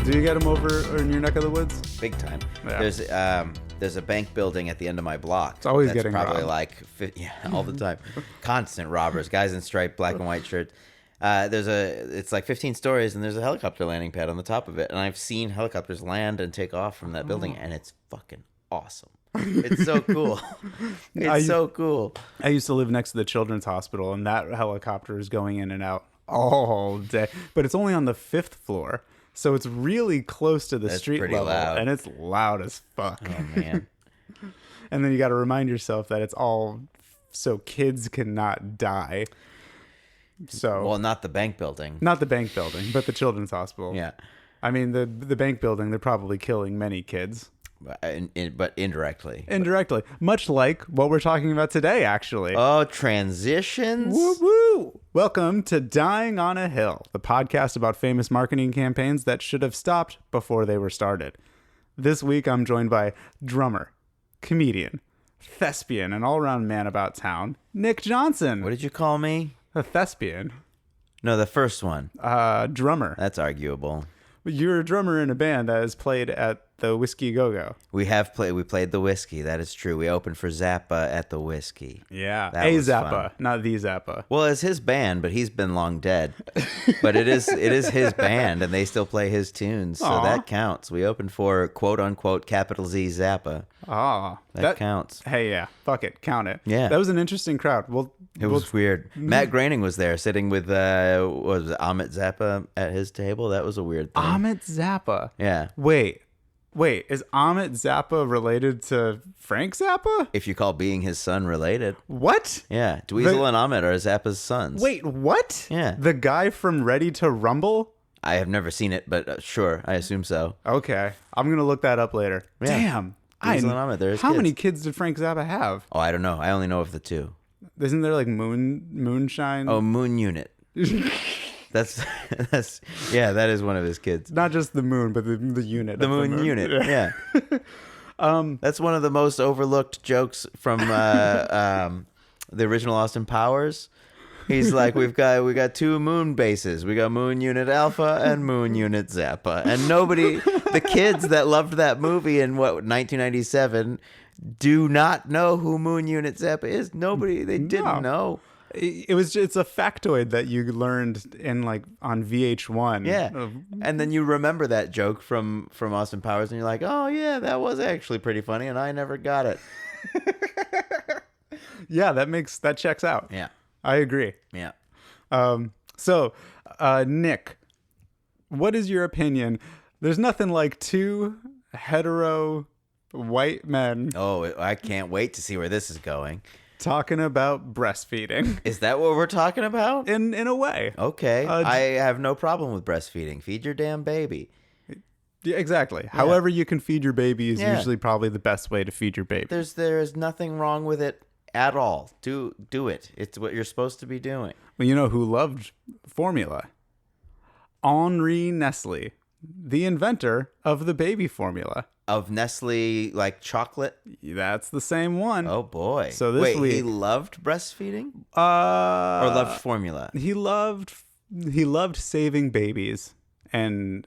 Do you get them over in your neck of the woods? Big time. Yeah. There's a bank building at the end of my block. It's always that's getting probably robbed. all the time. Constant robbers, guys in striped black and white shirts. It's like 15 stories, and there's a helicopter landing pad on the top of it. And I've seen helicopters land and take off from that building, and it's fucking awesome. It's so cool. It's so cool. I used to live next to the children's hospital, and that helicopter is going in and out all day. But it's only on the 5th floor, so it's really close to the street level, loud. and it's loud as fuck. Oh, man. And then you got to remind yourself that it's all so kids cannot die. So, Well, not the bank building. not the bank building, but the children's hospital. Yeah. I mean, the bank building, they're probably killing many kids. But indirectly. Indirectly. Much like what we're talking about today, actually. Oh, transitions? Woo woo! Welcome to Dying on a Hill, the podcast about famous marketing campaigns that should have stopped before they were started. This week, I'm joined by drummer, comedian, thespian, and all-around man about town, Nick Johnson. What did you call me? A thespian. No, the first one. Drummer. That's arguable. You're a drummer in a band that has played at the Whiskey Go-Go. We played the Whiskey. That is true. We opened for Zappa at the Whiskey. Yeah. That A was Zappa, fun. not the Zappa. Well, it's his band, but he's been long dead. But it is his band, and they still play his tunes, so Aw. that counts. We opened for quote unquote capital Z Zappa. Ah. That counts. Hey, yeah. Fuck it. Count it. Yeah. That was an interesting crowd. It was weird. Matt Groening was there, sitting with what was it, Amit Zappa at his table. That was a weird thing. Amit Zappa. Yeah. Wait, is Amit Zappa related to Frank Zappa? If you call being his son related. What? Yeah. Dweezil and Amit are Zappa's sons. Wait, what? Yeah. The guy from Ready to Rumble? I have never seen it, but sure, I assume so. Okay. I'm going to look that up later. Yeah. Damn. Dweezil and Amit, they're his How kids. many kids did Frank Zappa have? Oh, I don't know. I only know of the two. Isn't there like Moonshine? Oh, Moon Unit. That's that is one of his kids. Not just the moon, but the unit. The of Moon Unit. Yeah. That's one of the most overlooked jokes from the original Austin Powers. He's like, we got two moon bases. We got Moon Unit Alpha and Moon Unit Zappa. And the kids that loved that movie in 1997 do not know who Moon Unit Zappa is. They didn't know. It's a factoid that you learned in on VH1. Yeah. And then you remember that joke from Austin Powers and you're like, oh yeah, that was actually pretty funny and I never got it. Yeah, that checks out. Yeah. I agree. Yeah. So, Nick, what is your opinion? There's nothing like two hetero white men Oh, I can't wait to see where this is going. talking about breastfeeding Is that what we're talking about? in a way. Okay. I have no problem with breastfeeding. Feed your damn baby. Yeah, exactly. However you can feed your baby is usually probably the best way to feed your baby. There is nothing wrong with it at all. Do it. It's what you're supposed to be doing. Well, you know who loved formula? Henri Nestle, the inventor of the baby formula. Of Nestle, like chocolate. That's the same one. Oh boy. So this Wait, week, he loved breastfeeding or loved formula? He loved saving babies and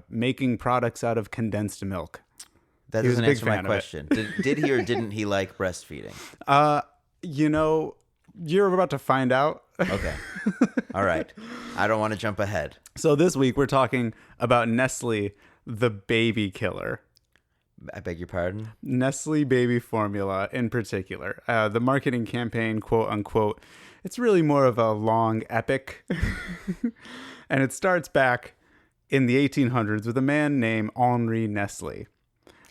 making products out of condensed milk. That He was a doesn't big answer my fan of it. question. Did he or didn't he like breastfeeding? You're about to find out. Okay. All right. I don't want to jump ahead. So this week we're talking about Nestle, the baby killer. I beg your pardon? Nestle Baby Formula in particular. The marketing campaign, quote unquote, it's really more of a long epic. And it starts back in the 1800s with a man named Henri Nestle.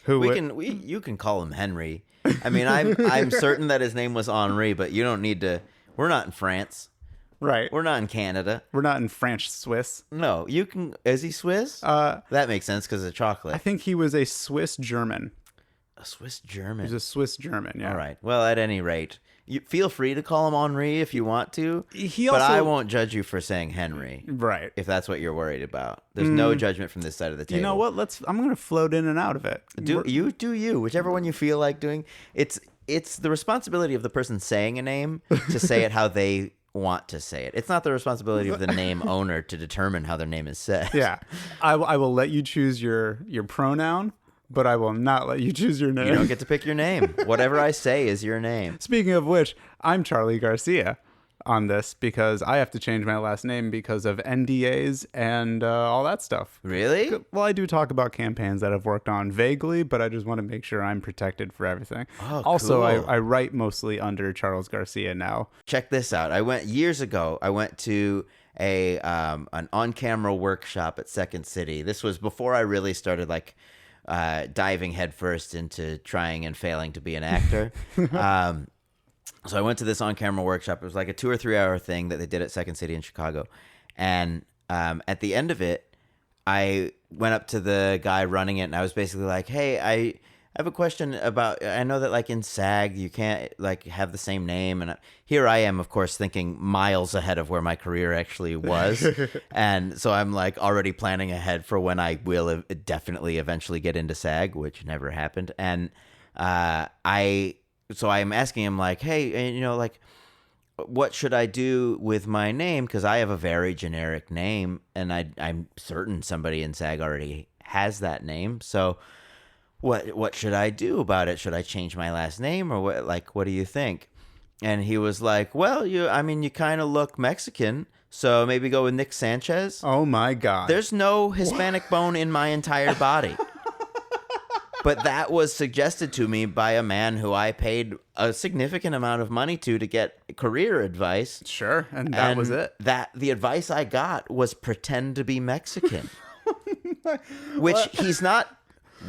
You can call him Henry. I mean, I'm certain that his name was Henri, but you don't need to. We're not in France. Right. We're not in Canada. We're not in French Swiss. No, you can. Is he Swiss? That makes sense because of chocolate. I think he was a Swiss German. A Swiss German. He's a Swiss German, yeah. All right. Well, at any rate, you feel free to call him Henri if you want to. But I won't judge you for saying Henry. Right. If that's what you're worried about. There's no judgment from this side of the table. You know what? I'm going to float in and out of it. Do you, whichever one you feel like doing. It's the responsibility of the person saying a name to say it how they want to say it. It's not the responsibility of the name owner to determine how their name is said. Yeah. I will let you choose your pronoun, but I will not let you choose your name. You don't get to pick your name. Whatever I say is your name. Speaking of which, I'm Charlie Garcia on this because I have to change my last name because of NDAs and all that stuff. Really? Well, I do talk about campaigns that I've worked on vaguely, but I just want to make sure I'm protected for everything. Oh, also, cool. I write mostly under Charles Garcia now. Check this out. Years ago, I went to an on-camera workshop at Second City. This was before I really started diving headfirst into trying and failing to be an actor. So I went to this on-camera workshop. It was like a 2 or 3 hour thing that they did at Second City in Chicago. And at the end of it, I went up to the guy running it, and I was basically like, hey, I have a question about, I know that like in SAG, you can't like have the same name. And here I am, of course, thinking miles ahead of where my career actually was. And so I'm like already planning ahead for when I will definitely eventually get into SAG, which never happened. And so I'm asking him like, hey, like, what should I do with my name? Because I have a very generic name, and I'm certain somebody in SAG already has that name. So what should I do about it? Should I change my last name, or what? Like, what do you think? And he was like, well, you kind of look Mexican, so maybe go with Nick Sanchez. Oh my God. There's no Hispanic bone in my entire body. But that was suggested to me by a man who I paid a significant amount of money to get career advice. Sure, and that was it. The advice I got was pretend to be Mexican, which he's not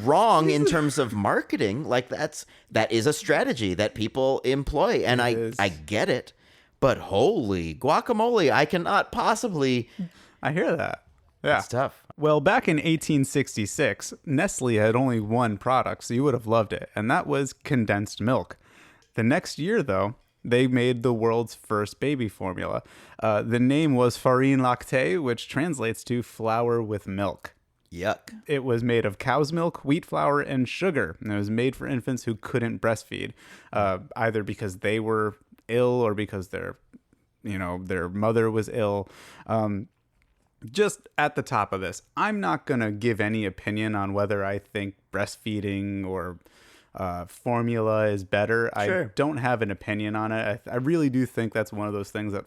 wrong in terms of marketing. Like that is a strategy that people employ, and I get it. But holy guacamole, I cannot possibly. I hear that. Yeah, it's tough. Well, back in 1866, Nestle had only one product, so you would have loved it, and that was condensed milk. The next year, though, they made the world's first baby formula. The name was farine lactée, which translates to flour with milk. Yuck. It was made of cow's milk, wheat flour, and sugar, and it was made for infants who couldn't breastfeed, either because they were ill or because their mother was ill. Just at the top of this, I'm not going to give any opinion on whether I think breastfeeding or formula is better. Sure. I don't have an opinion on it. I really do think that's one of those things that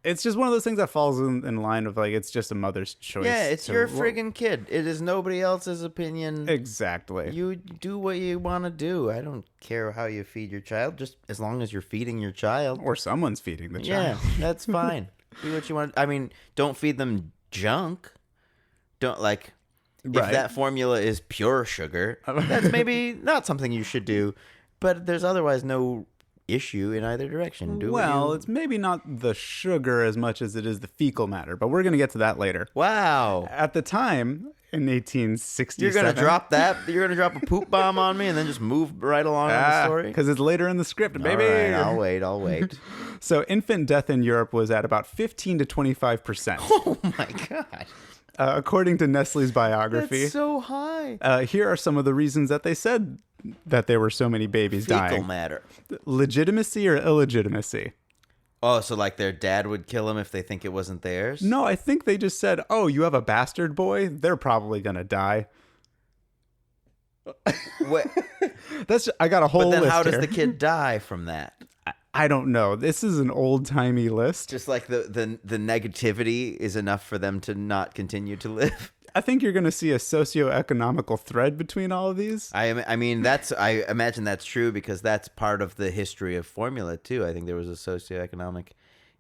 it's just one of those things that falls in line of like, it's just a mother's choice. Yeah, it's your friggin' kid. It is nobody else's opinion. Exactly. You do what you want to do. I don't care how you feed your child, just as long as you're feeding your child. Or someone's feeding the child. Yeah, that's fine. Do what you want. I mean, don't feed them junk. Don't like, if that formula is pure sugar, that's maybe not something you should do, but there's otherwise no issue in either direction. It's maybe not the sugar as much as it is the fecal matter, but we're going to get to that later. Wow. At the time, in 1867... You're going to drop that? You're going to drop a poop bomb on me and then just move right along on the story? Because it's later in the script, baby. All right, I'll wait. So infant death in Europe was at about 15 to 25%. Oh, my God. According to Nestle's biography. That's so high. Here are some of the reasons that they said that there were so many babies dying. Fecal matter. Legitimacy or illegitimacy? Oh, so like their dad would kill them if they think it wasn't theirs? No, I think they just said, oh, you have a bastard boy? They're probably going to die. What? I got a whole list. But then how does here. the kid die from that? I don't know. This is an old-timey list. Just like the negativity is enough for them to not continue to live. I think you're going to see a socio-economical thread between all of these. I imagine that's true because that's part of the history of formula too. I think there was a socioeconomic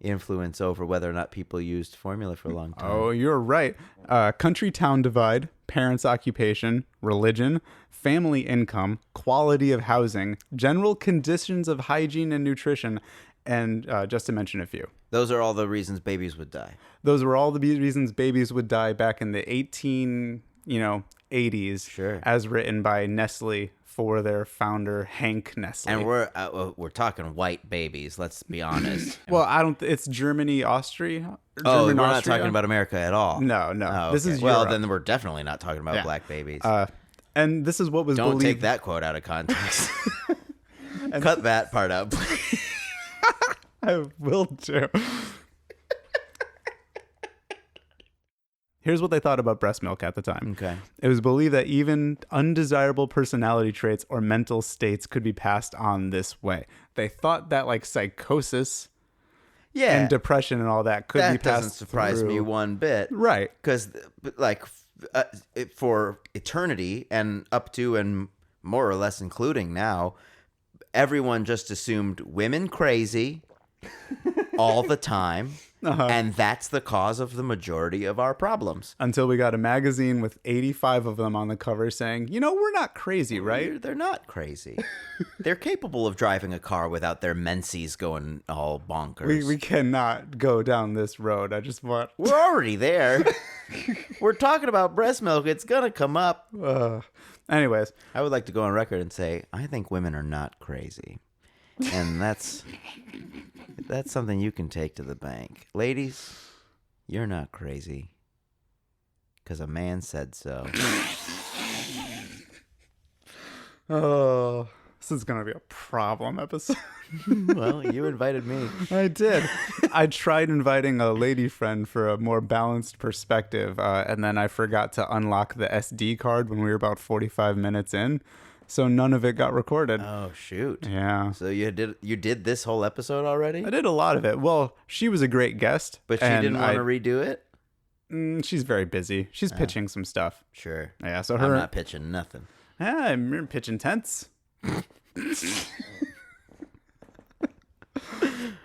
influence over whether or not people used formula for a long time. Oh, you're right. Country-town divide, parents' occupation, religion, family income, quality of housing, general conditions of hygiene and nutrition, and just to mention a few. Those are all the reasons babies would die. Those were all the reasons babies would die back in the 1880s, sure, as written by Nestle for their founder Hank Nestle. And we're talking white babies. Let's be honest. Well, it's Germany, Austria. We're not talking about America at all. No. Oh, okay. This is well, Europe. then we're definitely not talking about black babies. And this is what was Don't believed. take that quote out of context. Cut that part out, please. I will do. Here's what they thought about breast milk at the time. Okay. It was believed that even undesirable personality traits or mental states could be passed on this way. They thought that like psychosis and depression and all that could be passed That doesn't surprise me one bit. Right. Because, like, for eternity and up to and more or less including now, everyone just assumed women crazy all the time. And that's the cause of the majority of our problems. Until we got a magazine with 85 of them on the cover saying, you know, we're not crazy, right? They're not crazy. They're capable of driving a car without their menses going all bonkers. We cannot go down this road. We're already there. We're talking about breast milk. It's going to come up. Anyways. I would like to go on record and say, I think women are not crazy. And that's something you can take to the bank. Ladies, you're not crazy. Because a man said so. Oh, this is going to be a problem episode. Well, you invited me. I did. I tried inviting a lady friend for a more balanced perspective, and then I forgot to unlock the SD card when we were about 45 minutes in. So none of it got recorded. Oh, shoot. Yeah. So you did this whole episode already? I did a lot of it. Well, she was a great guest. But she didn't want to redo it? She's very busy. She's pitching some stuff. Sure. Yeah, so I'm not pitching nothing. Yeah, I'm pitching tents.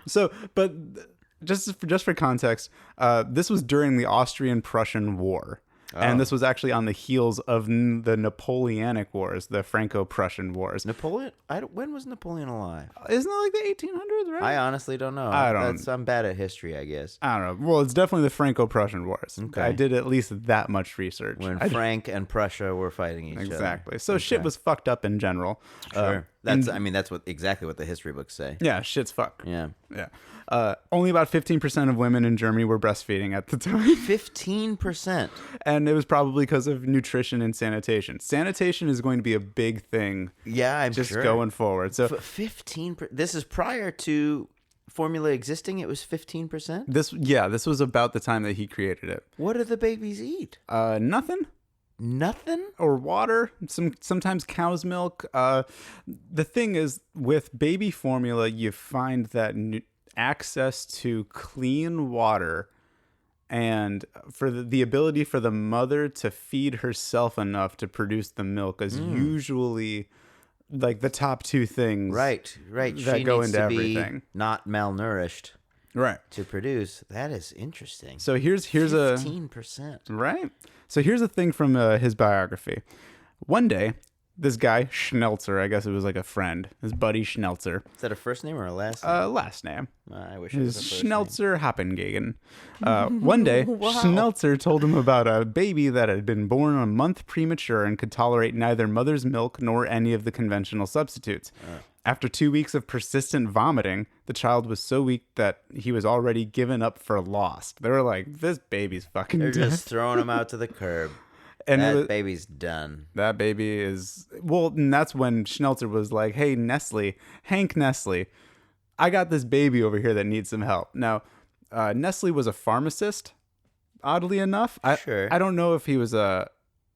So, but just for context, this was during the Austrian-Prussian War. Oh. And this was actually on the heels of the Napoleonic Wars, the Franco-Prussian Wars. Napoleon? When was Napoleon alive? Isn't it like the 1800s, right? I honestly don't know. I'm bad at history, I guess. I don't know. Well, it's definitely the Franco-Prussian Wars. Okay. I did at least that much research. When Frank and Prussia were fighting each other. Exactly. So shit was fucked up in general. Sure. That's exactly what the history books say. Yeah, shit's fuck. Yeah. Yeah. Only about 15% of women in Germany were breastfeeding at the time. 15%. And it was probably because of nutrition and sanitation. Sanitation is going to be a big thing. Yeah, I'm just sure. Going forward. So 15%. This is prior to formula existing. It was 15%. This was about the time that he created it. What do the babies eat? Nothing. Nothing? Or water, sometimes cow's milk. The thing is, with baby formula, you find that access to clean water and for the ability for the mother to feed herself enough to produce the milk is usually like the top two things. Right. That she go needs into to everything. Be not malnourished. Right. To produce. That is interesting. So here's 15%. Right. So here's a thing from his biography. One day, this guy, Schnelzer, I guess it was like a friend, his buddy Schnelzer. Is that a first name or a last name? Last name. I wish it was a first Schnelzer Happengegen. One day, Schnelzer told him about a baby that had been born a month premature and could tolerate neither mother's milk nor any of the conventional substitutes. After 2 weeks of persistent vomiting, the child was so weak that he was already given up for lost. They were like, this baby's fucking They're dead. just throwing him out to the curb. And that baby's done. That baby is... Well, and that's when Schnelzer was like, hey, Hank Nestle, I got this baby over here that needs some help. Now, Nestle was a pharmacist, oddly enough. Sure. I don't know if he was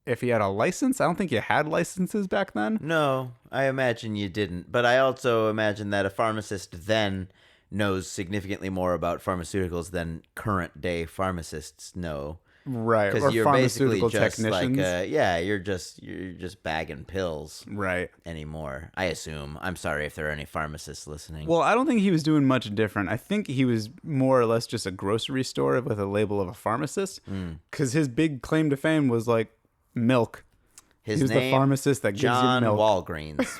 if he had a license. I don't think you had licenses back then. No, I imagine you didn't. But I also imagine that a pharmacist then knows significantly more about pharmaceuticals than current day pharmacists know. Right. Because you're pharmaceutical basically just technicians. like, you're just bagging pills. Right. Anymore, I assume. I'm sorry if there are any pharmacists listening. Well, I don't think he was doing much different. I think he was more or less just a grocery store with a label of a pharmacist. Because his big claim to fame was like milk. He was the pharmacist that gives you milk. Walgreens.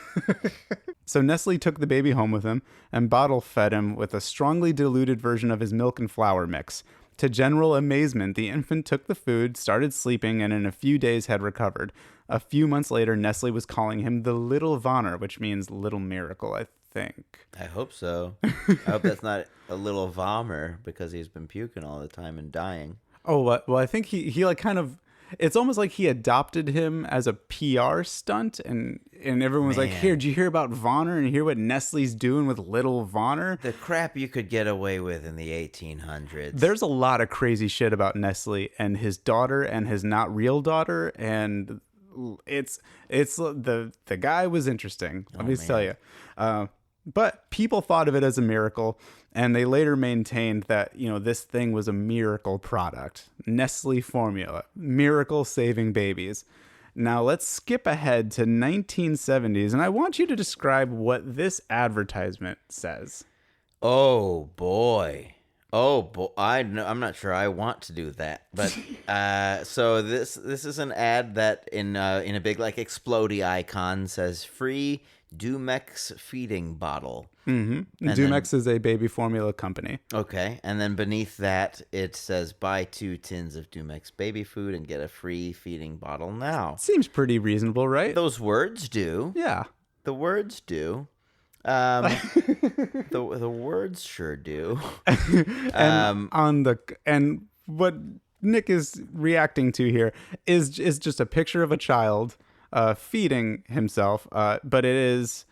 So Nestle took the baby home with him and bottle fed him with a strongly diluted version of his milk and flour mix. To general amazement, the infant took the food, started sleeping, and in a few days had recovered. A few months later, Nestle was calling him the Little Vonner, which means little miracle, I think. I hope so. I hope that's not a little vommer because he's been puking all the time and dying. Oh, well, I think he like kind of... it's almost like he adopted him as a PR stunt, and everyone was like, "Here, did you hear about Vonner and hear what Nestle's doing with little Vonner?" The crap you could get away with in the 1800s. There's a lot of crazy shit about Nestle and his daughter and his not real daughter, and it's the guy was interesting. Let me tell you. But people thought of it as a miracle, and they later maintained that, this thing was a miracle product. Nestle Formula, miracle saving babies. Now let's skip ahead to 1970s, and I want you to describe what this advertisement says. Oh boy. I'm not sure I want to do that, but so this is an ad that in a big like explodey icon says free Dumex feeding bottle. Mm-hmm. Dumex is a baby formula company. Okay, and then beneath that it says buy 2 tins of Dumex baby food and get a free feeding bottle now. Seems pretty reasonable, right? Those words do. Yeah, the words do. The words sure do. And what Nick is reacting to here is just a picture of a child feeding himself, but it is.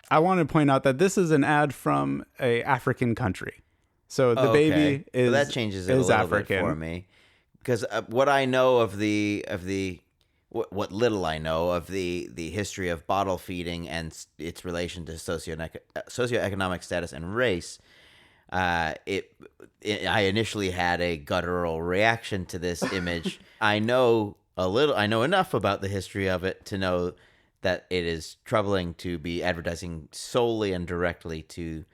I want to point out that this is an ad from a African country, so the baby is that changes it a little African. Bit for me, because what I know of what little I know of the history of bottle feeding and its relation to socioeconomic status and race, I initially had a guttural reaction to this image. I know enough about the history of it to know that it is troubling to be advertising solely and directly to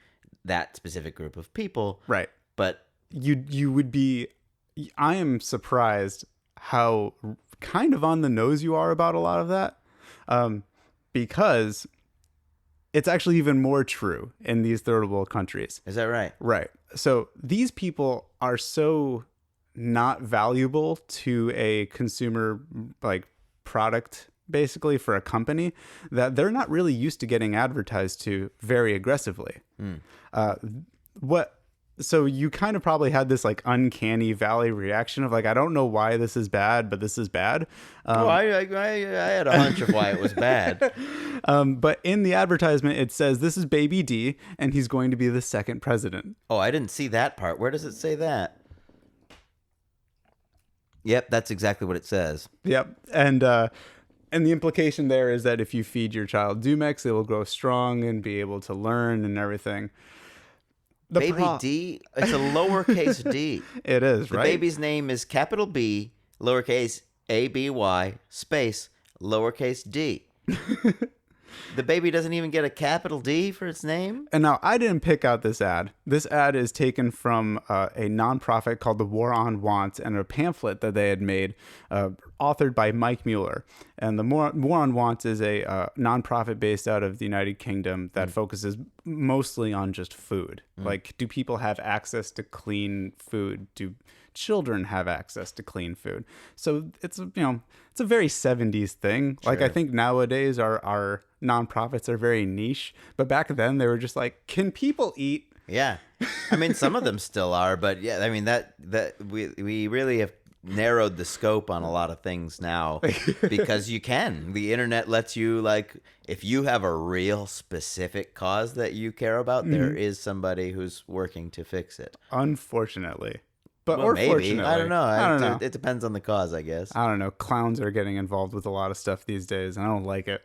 that specific group of people. Right. But you would be. I am surprised how kind of on the nose you are about a lot of that, because it's actually even more true in these third world countries. Is that right? Right. So these people are so not valuable to a consumer like product, basically, for a company, that they're not really used to getting advertised to very aggressively. So you kind of probably had this like uncanny valley reaction of like, I don't know why this is bad, but this is bad. I had a hunch of why it was bad. But in the advertisement, it says this is Baby D, and he's going to be the second president. Oh, I didn't see that part. Where does it say that? Yep, that's exactly what it says. Yep, and the implication there is that if you feed your child Dumex, it will grow strong and be able to learn and everything. Baby D, it's a lowercase d. It is, right? The baby's name is capital B, lowercase ABY, space, lowercase d. The baby doesn't even get a capital D for its name? And now, I didn't pick out this ad. This ad is taken from a nonprofit called the War on Want and a pamphlet that they had made, authored by Mike Mueller. And the War on Want is a nonprofit based out of the United Kingdom that focuses mostly on just food. Like, do people have access to clean food? Do children have access to clean food? So it's a very 70s thing. Sure. Like, I think nowadays our nonprofits are very niche, but back then they were just like, can people eat? Yeah. I mean, some of them still are, but yeah, I mean that we really have narrowed the scope on a lot of things now because you can. The internet lets you, like, if you have a real specific cause that you care about, there is somebody who's working to fix it. Unfortunately. But well, or maybe. fortunately. I don't know. I don't know. It depends on the cause, I guess. I don't know. Clowns are getting involved with a lot of stuff these days, and I don't like it.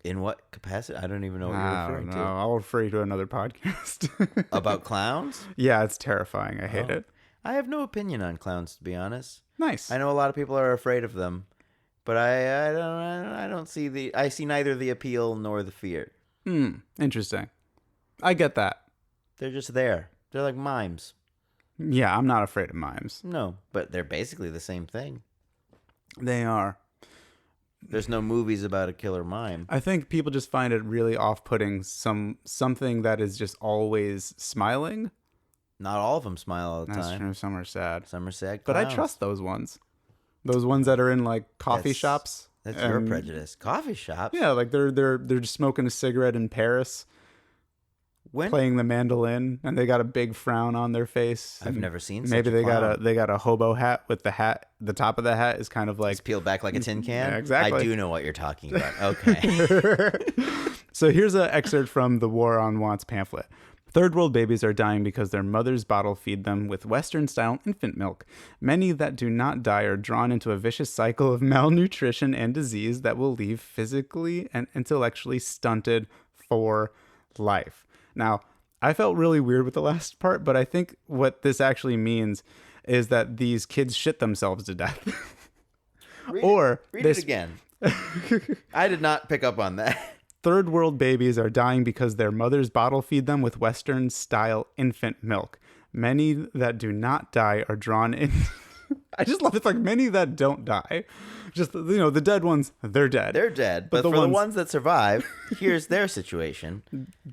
In what capacity? I don't even know what you're referring to. I'll refer you to another podcast. About clowns? Yeah, it's terrifying. I hate it. I have no opinion on clowns, to be honest. Nice. I know a lot of people are afraid of them, but I don't see I see neither the appeal nor the fear. Interesting. I get that. They're just there. They're like mimes. Yeah, I'm not afraid of mimes. No, but they're basically the same thing. They are. There's no movies about a killer mime. I think people just find it really off-putting, something that is just always smiling. Not all of them smile all the time. That's true. Some are sad. Some are sad clowns. But I trust those ones. Those ones that are in like coffee shops. That's your prejudice. Coffee shops? Yeah, like they're just smoking a cigarette in Paris. playing the mandolin, and they got a big frown on their face. I've never seen. Maybe such a clown. they got a hobo hat with the hat. The top of the hat is kind of like It's peeled back like a tin can. Yeah, exactly. I do know what you're talking about. Okay. So here's an excerpt from the War on Wants pamphlet. Third world babies are dying because their mothers bottle feed them with Western-style infant milk. Many that do not die are drawn into a vicious cycle of malnutrition and disease that will leave physically and intellectually stunted for life. Now, I felt really weird with the last part, but I think what this actually means is that these kids shit themselves to death. Read it again. I did not pick up on that. Third world babies are dying because their mothers bottle feed them with Western-style infant milk. Many that do not die are drawn in. I just love it. It's like many that don't die. Just, the dead ones, they're dead. They're dead. But for the ones that survive, here's their situation.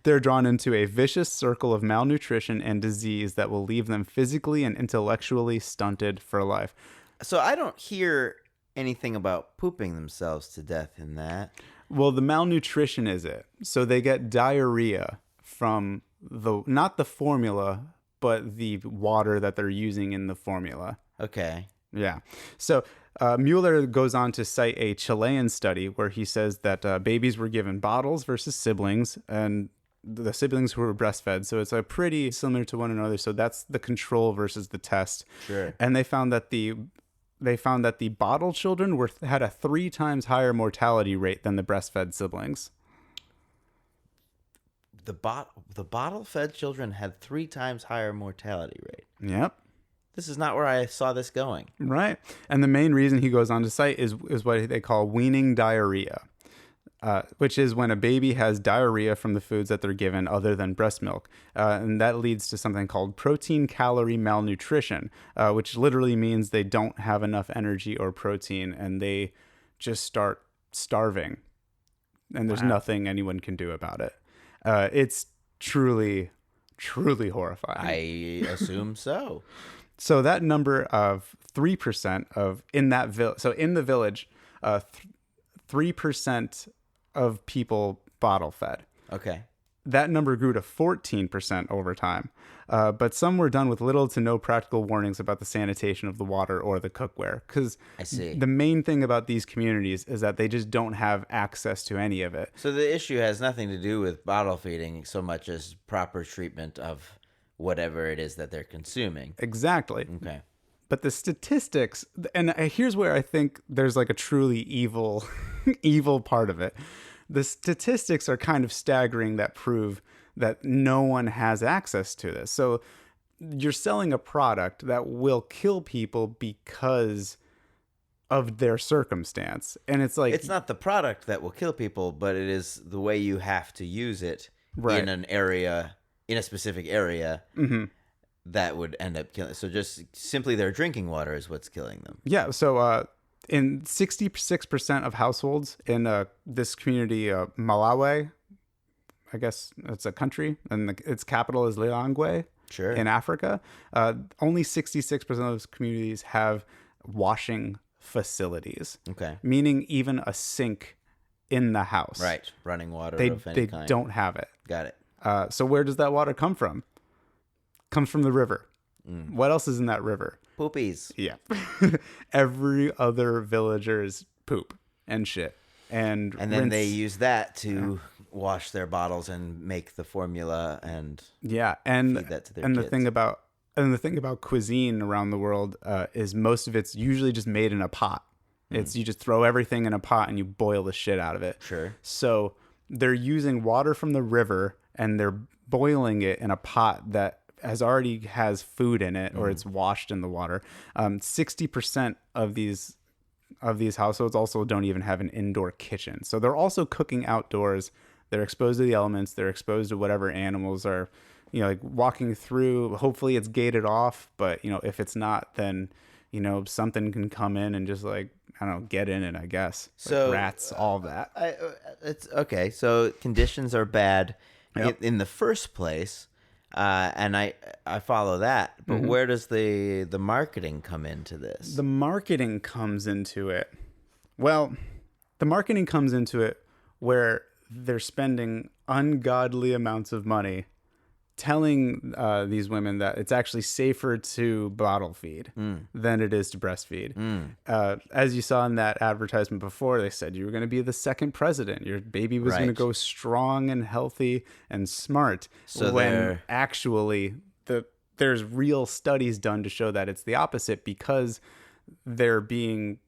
They're drawn into a vicious circle of malnutrition and disease that will leave them physically and intellectually stunted for life. So I don't hear anything about pooping themselves to death in that. Well, the malnutrition is it. So they get diarrhea from not the formula, but the water that they're using in the formula. Okay. Yeah. So Mueller goes on to cite a Chilean study where he says that babies were given bottles versus siblings, and the siblings who were breastfed. So it's pretty similar to one another. So that's the control versus the test. Sure. And they found that the bottle children had a 3 times higher mortality rate than the breastfed siblings. The bottle-fed children had 3 times higher mortality rate. Yep. This is not where I saw this going. Right. And the main reason he goes on to cite is what they call weaning diarrhea, which is when a baby has diarrhea from the foods that they're given other than breast milk. And that leads to something called protein-calorie malnutrition, which literally means they don't have enough energy or protein, and they just start starving. And there's nothing anyone can do about it. It's truly, truly horrifying. I assume so. So that number of 3% in the village, 3% of people bottle fed. Okay. That number grew to 14% over time. But some were done with little to no practical warnings about the sanitation of the water or the cookware. Because the main thing about these communities is that they just don't have access to any of it. So the issue has nothing to do with bottle feeding so much as proper treatment of whatever it is that they're consuming. Exactly. Okay. But the statistics, and here's where I think there's like a truly evil part of it. The statistics are kind of staggering that prove that no one has access to this. So you're selling a product that will kill people because of their circumstance. And it's like... It's not the product that will kill people, but it is the way you have to use it in an area, in a specific area, that would end up killing. So just simply their drinking water is what's killing them. Yeah. So in 66% of households in this community, Malawi, I guess it's a country, and its capital is Lilongwe. Sure. In Africa, only 66% of those communities have washing facilities. Okay. Meaning even a sink in the house. Right. Running water of any kind. They don't have it. Got it. So where does that water come from? Comes from the river. What else is in that river? Poopies. Yeah. Every other villager's poop and shit. And then they use that to wash their bottles and make the formula and feed that to their kids. The thing about cuisine around the world is most of it's usually just made in a pot. It's you just throw everything in a pot and you boil the shit out of it. Sure. So they're using water from the river and they're boiling it in a pot that already has food in it, or it's washed in the water. 60% of these households also don't even have an indoor kitchen. So they're also cooking outdoors. They're exposed to the elements. They're exposed to whatever animals are, like walking through. Hopefully it's gated off, but if it's not, then, something can come in and just get in it, I guess. So like rats, all that. It's okay. So conditions are bad in the first place. And I follow that, but where does the marketing come into this? The marketing comes into it. Well, the marketing comes into it where they're spending ungodly amounts of money telling these women that it's actually safer to bottle feed than it is to breastfeed. As you saw in that advertisement before, they said you were going to be the second president. Your baby was going to go strong and healthy and smart. So when actually there's real studies done to show that it's the opposite, because they're being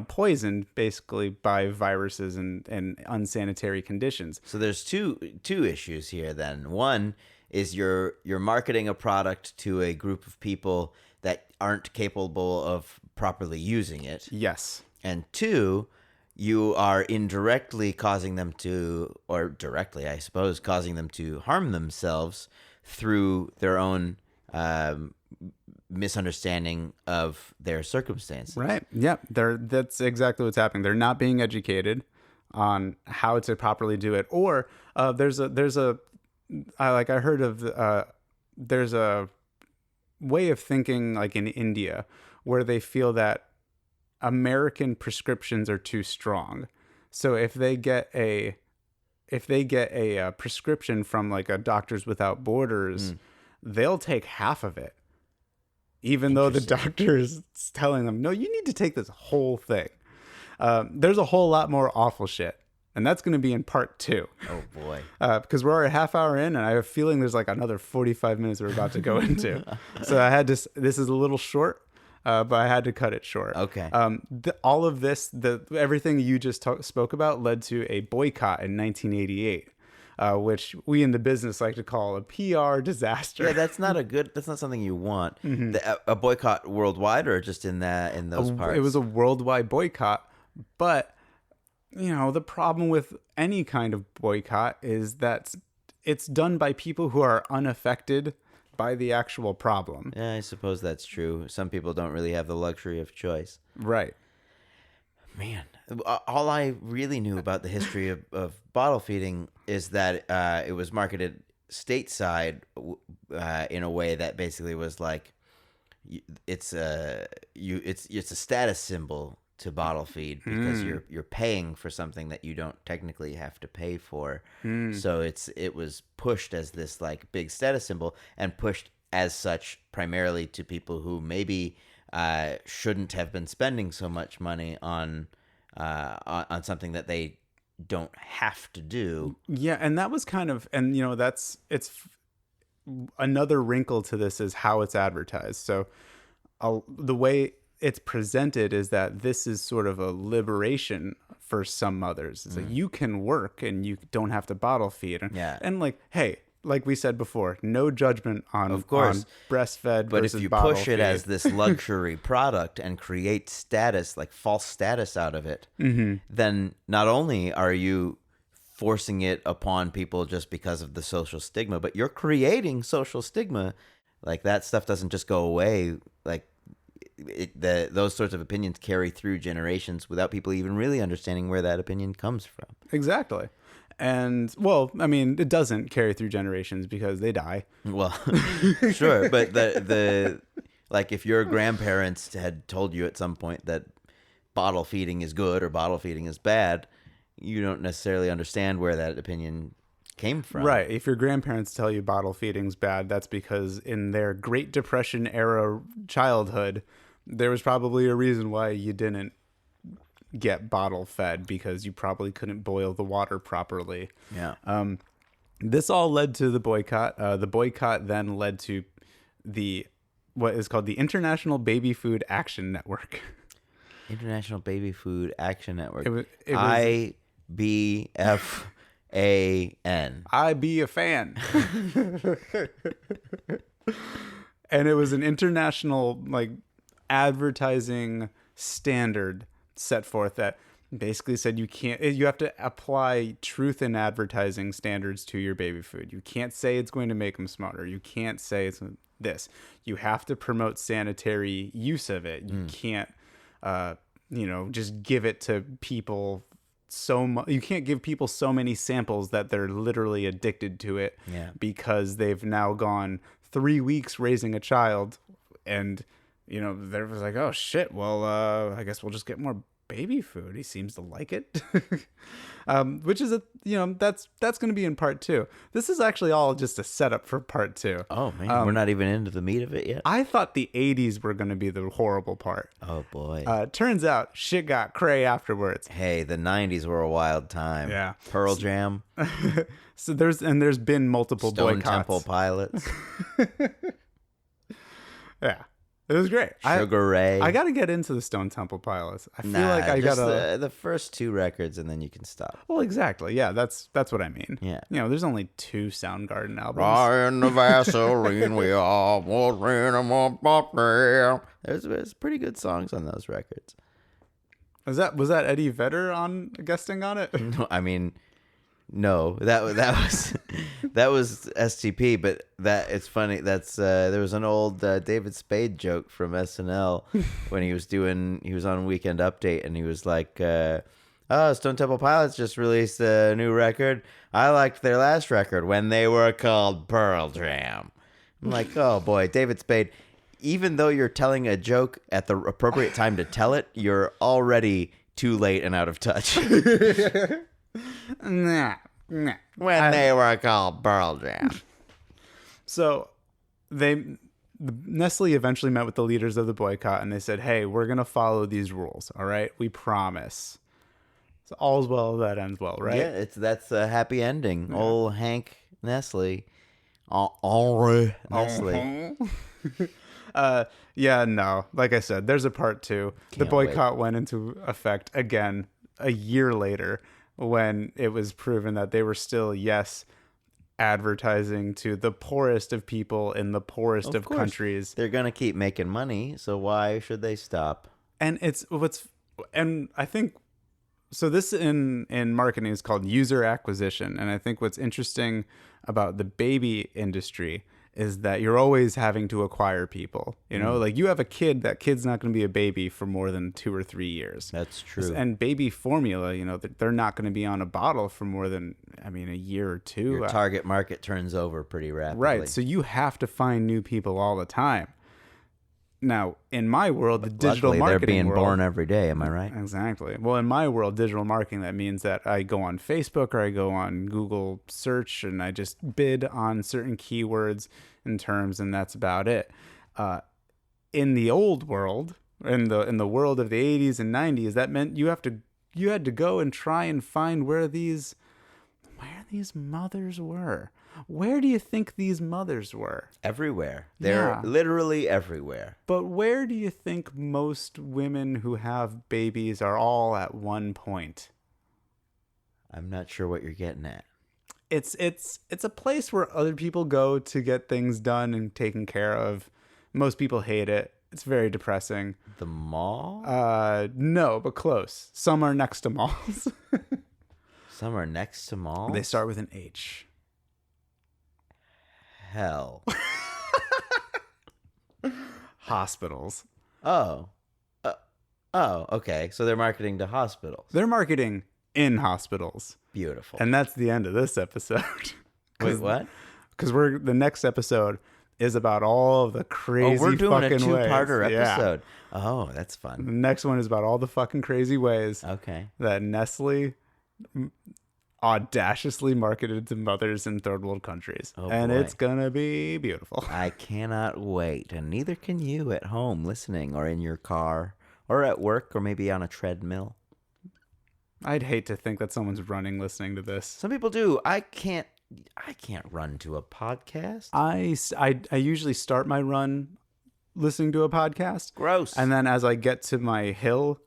poisoned basically by viruses and unsanitary conditions. So there's two issues here then. One is you're marketing a product to a group of people that aren't capable of properly using it. Yes. And two, you are indirectly causing them to, or directly, I suppose, causing them to harm themselves through their own misunderstanding of their circumstances. Right. Yep. That's exactly what's happening. They're not being educated on how to properly do it. Or there's a I heard of there's a way of thinking like in India where they feel that American prescriptions are too strong. So if they get a prescription from like a Doctors Without Borders, they'll take half of it, even though the doctor is telling them, no, you need to take this whole thing. There's a whole lot more awful shit. And that's going to be in part 2. Oh, boy. Because we're already a half hour in, and I have a feeling there's like another 45 minutes we're about to go into. So I had to, this is a little short, but I had to cut it short. Okay. All of this, everything you just spoke about led to a boycott in 1988. Which we in the business like to call a PR disaster. Yeah, that's not something you want. A boycott worldwide, or just in those parts? It was a worldwide boycott, but the problem with any kind of boycott is that it's done by people who are unaffected by the actual problem. Yeah, I suppose that's true. Some people don't really have the luxury of choice. Right. Man, all I really knew about the history of bottle feeding is that it was marketed stateside in a way that basically was like it's a status symbol to bottle feed, because you're paying for something that you don't technically have to pay for. So it was pushed as this like big status symbol, and pushed as such primarily to people who maybe shouldn't have been spending so much money on something that they don't have to do. Yeah, and that was kind of, and it's another wrinkle to this is how it's advertised. So the way it's presented is that this is sort of a liberation for some mothers. It's like you can work and you don't have to bottle feed. And like, hey, like we said before, no judgment on, of course, on breastfed but versus if you bottle push it feed. as this luxury product and create status, like false status out of it, then not only are you forcing it upon people just because of the social stigma, but you're creating social stigma. Like that stuff doesn't just go away. Like those sorts of opinions carry through generations without people even really understanding where that opinion comes from. Exactly. And, well, I mean, it doesn't carry through generations because they die. Well, sure. But the like if your grandparents had told you at some point that bottle feeding is good or bottle feeding is bad, you don't necessarily understand where that opinion came from. Right. If your grandparents tell you bottle feeding's bad, that's because in their Great Depression era childhood, there was probably a reason why you didn't get bottle fed, because you probably couldn't boil the water properly. Yeah. This all led to the boycott. The boycott then led to what is called the International Baby Food Action Network. International Baby Food Action Network. It was IBFAN. I be a fan. And it was an international like advertising standard set forth that basically said you have to apply truth in advertising standards to your baby food. You can't say it's going to make them smarter. You can't say it's this. You have to promote sanitary use of it. You can't just give it to people you can't give people so many samples that they're literally addicted to it. Because they've now gone 3 weeks raising a child, and they're like, oh shit, well I guess we'll just get more baby food. He seems to like it. Which is that's going to be in part 2. This is actually all just a setup for part 2. Oh man, we're not even into the meat of it yet. I thought the 80s were going to be the horrible part. Oh boy. Turns out shit got cray afterwards. Hey, the 90s were a wild time. Yeah. Pearl Jam. So there's been multiple Stone boycotts. Temple Pilots. Yeah. It was great. Sugar Ray. I got to get into the Stone Temple Pilots. I feel like I got to the first 2 records and then you can stop. Well, exactly. Yeah, that's what I mean. Yeah. There's only 2 Soundgarden albums. In the Vaseline, we all There's pretty good songs on those records. Was that Eddie Vedder on guesting on it? No, I mean, no, that was STP, but it's funny. That's there was an old David Spade joke from SNL when he was on Weekend Update and he was like, Stone Temple Pilots just released a new record. I liked their last record when they were called Pearl Jam. I'm like, oh boy, David Spade. Even though you're telling a joke at the appropriate time to tell it, you're already too late and out of touch. Nah. When they were called Pearl Jam. So Nestle eventually met with the leaders of the boycott and they said, hey, we're going to follow these rules. All right. We promise. So all's well that ends well, right? Yeah, that's a happy ending. Yeah. Old Hank Nestle. Henri Nestle. Yeah, no. Like I said, there's a part 2. The boycott went into effect again a year later when it was proven that they were still, advertising to the poorest of people in the poorest of countries. They're going to keep making money, so why should they stop? And I think, so this in marketing is called user acquisition. And I think what's interesting about the baby industry is that you're always having to acquire people. Like you have a kid, that kid's not going to be a baby for more than 2 or 3 years. That's true. And baby formula, they're not going to be on a bottle for more than, a year or 2. Your target market turns over pretty rapidly. Right. So you have to find new people all the time. Now, in my world, the digital Luckily, marketing they're being world, born every day. Am I right? Exactly. Well, in my world, digital marketing, that means that I go on Facebook or I go on Google search and I just bid on certain keywords and terms, and that's about it. In the old world, in the world of the 80s and 90s, that meant you had to go and try and find where these mothers were. Where do you think these mothers were? Everywhere. They're literally everywhere. But where do you think most women who have babies are all at one point? I'm not sure what you're getting at. It's a place where other people go to get things done and taken care of. Most people hate it. It's very depressing. The mall? No, but close. Some are next to malls. Some are next to malls? They start with an H. Hell. Hospitals. Oh, okay. So they're marketing to hospitals. They're marketing in hospitals. Beautiful. And that's the end of this episode. Wait, what? Because the next episode is about all of the crazy we're doing fucking a two-parter ways. episode. Yeah. Oh, that's fun. The next one is about all the fucking crazy ways that Nestle audaciously marketed to mothers in third world countries. And it's gonna be beautiful. I cannot wait, and neither can you at home listening or in your car or at work or maybe on a treadmill. I'd hate to think that someone's running listening to this. Some people do. I can't run to a podcast. I usually start my run listening to a podcast. Gross. And then as I get to my hill,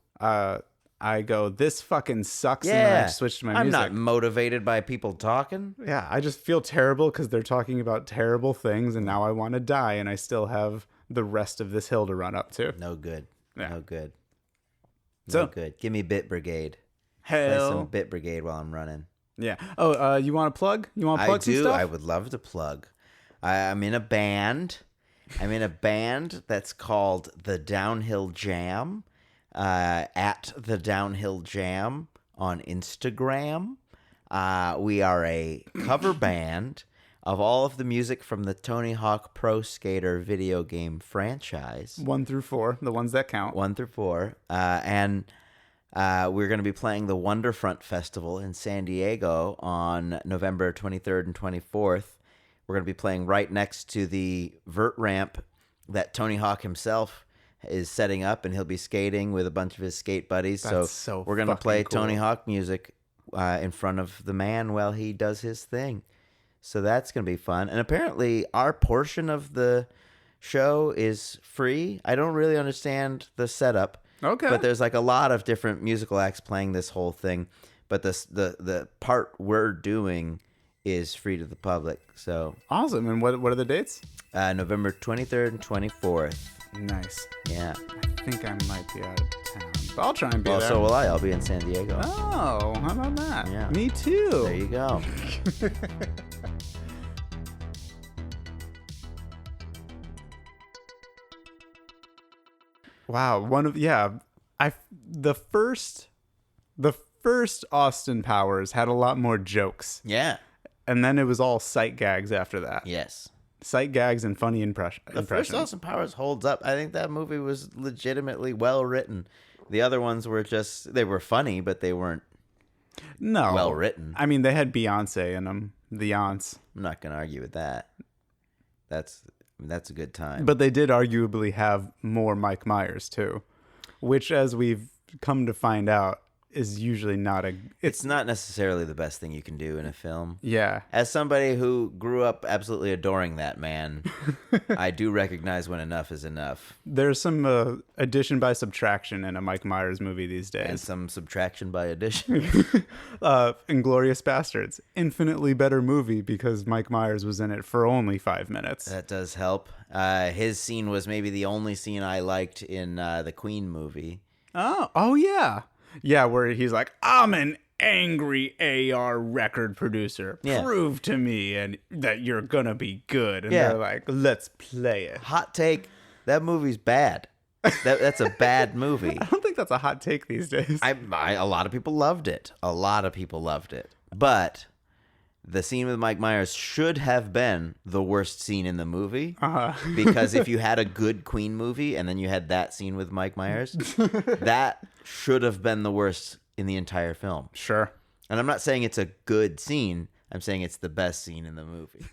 I go, this fucking sucks, yeah. and then I switch to my music. I'm not motivated by people talking. Yeah, I just feel terrible because they're talking about terrible things, and now I want to die, and I still have the rest of this hill to run up to. No good. Yeah. No good. So, no good. Give me Bit Brigade. Hell. Play some Bit Brigade while I'm running. Yeah. Oh, you want to plug? You want to plug some stuff? I would love to plug. I'm in a band. I'm in a band that's called The Downhill Jam. At The Downhill Jam on Instagram. We are a cover band of all of the music from the Tony Hawk Pro Skater video game franchise. 1 through 4, the ones that count. 1 through 4. And We're going to be playing the Wonderfront Festival in San Diego on November 23rd and 24th. We're going to be playing right next to the vert ramp that Tony Hawk himself is setting up, and he'll be skating with a bunch of his skate buddies. So we're going to play cool. Tony Hawk music in front of the man while he does his thing. So that's going to be fun. And apparently our portion of the show is free. I don't really understand the setup. Okay. But there's like a lot of different musical acts playing this whole thing. But the part we're doing is free to the public. So awesome. And what are the dates? November 23rd and 24th. Nice. Yeah. I think I might be out of town, but I'll try and be there. So will I. I'll be in San Diego. Oh, how about that? Yeah. Me too. There you go. Wow. The first Austin Powers had a lot more jokes. Yeah. And then it was all sight gags after that. Yes. Sight gags and funny impressions. The first Austin Powers holds up. I think that movie was legitimately well written. The other ones were they were funny, but they weren't well written. I mean, they had Beyonce in them. The aunts. I'm not going to argue with that. That's a good time. But they did arguably have more Mike Myers too, which, as we've come to find out, is usually not it's not necessarily the best thing you can do in a film. Yeah. As somebody who grew up absolutely adoring that man, I do recognize when enough is enough. There's some addition by subtraction in a Mike Myers movie these days. And some subtraction by addition. Inglourious Bastards. Infinitely better movie because Mike Myers was in it for only 5 minutes. That does help. His scene was maybe the only scene I liked in the Queen movie. Oh yeah. Yeah, where he's like, I'm an angry AR record producer. Yeah. Prove to me and that you're gonna be good. And they're like, let's play it. Hot take, that movie's bad. That's a bad movie. I don't think that's a hot take these days. A lot of people loved it. But the scene with Mike Myers should have been the worst scene in the movie. Because if you had a good Queen movie and then you had that scene with Mike Myers, that should have been the worst in the entire film. Sure. And I'm not saying it's a good scene. I'm saying it's the best scene in the movie.